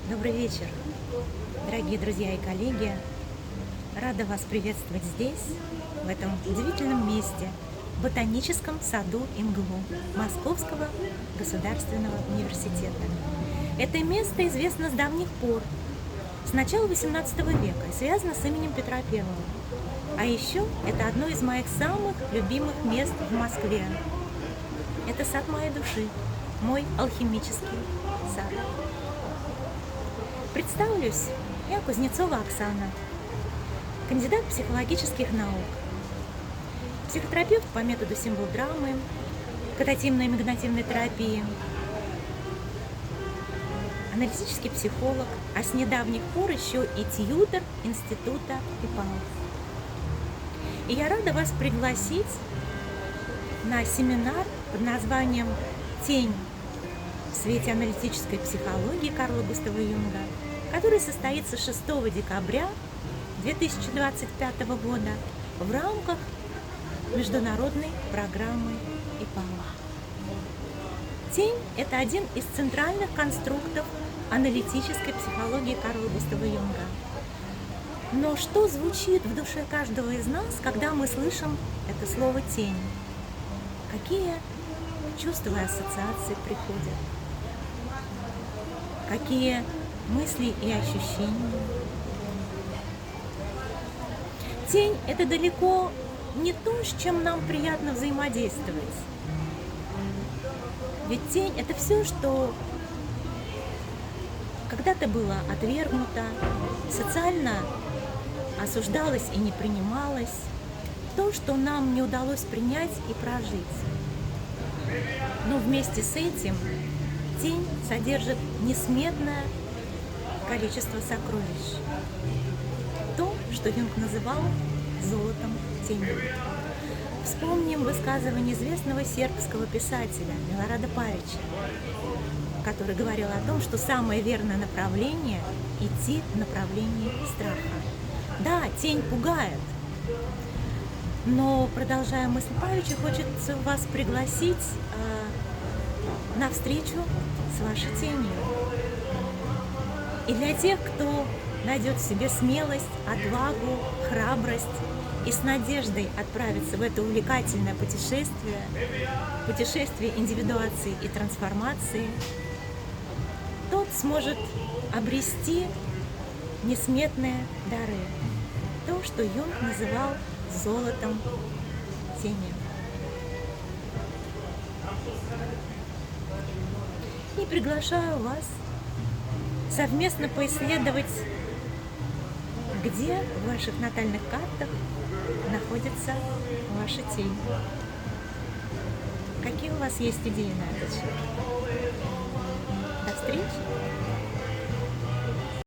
Добрый вечер, дорогие друзья и коллеги. Рада вас приветствовать здесь, в этом удивительном месте, в ботаническом саду МГУ, Московского государственного университета. Это место известно с давних пор, с начала XVIII века, и связано с именем Петра I. А еще это одно из моих самых любимых мест в Москве. Это сад моей души, мой алхимический сад. Представлюсь, я Кузнецова Оксана, кандидат психологических наук, психотерапевт по методу символ-драмы, катативной и магнативной терапии, аналитический психолог, а с недавних пор еще и тьютор Института ИПАО. И я рада вас пригласить на семинар под названием «Тень в свете аналитической психологии» Карла Густава Юнга, который состоится 6 декабря 2025 года в рамках международной программы ИПАО. Тень – это один из центральных конструктов аналитической психологии Карла Густава Юнга. Но что звучит в душе каждого из нас, когда мы слышим это слово «тень»? Какие чувства и ассоциации приходят? Какие мысли и ощущения? Тень – это далеко не то, с чем нам приятно взаимодействовать. Ведь тень – это все, что когда-то было отвергнуто, социально осуждалось и не принималось, то, что нам не удалось принять и прожить. Но вместе с этим тень содержит несметное количество сокровищ. То, что Юнг называл золотом тени. Вспомним высказывание известного сербского писателя Милорада Павича, который говорил о том, что самое верное направление – идти в направлении страха. Да, тень пугает, но, продолжая мысль Павича, хочется вас пригласить на встречу с вашей тенью. И для тех, кто найдет в себе смелость, отвагу, храбрость и с надеждой отправиться в это увлекательное путешествие индивидуации и трансформации, тот сможет обрести несметные дары. То, что Юнг называл золотом тени. И приглашаю вас совместно поисследовать, где в ваших натальных картах находится ваша тень. Какие у вас есть идеи на этот счет? До встречи!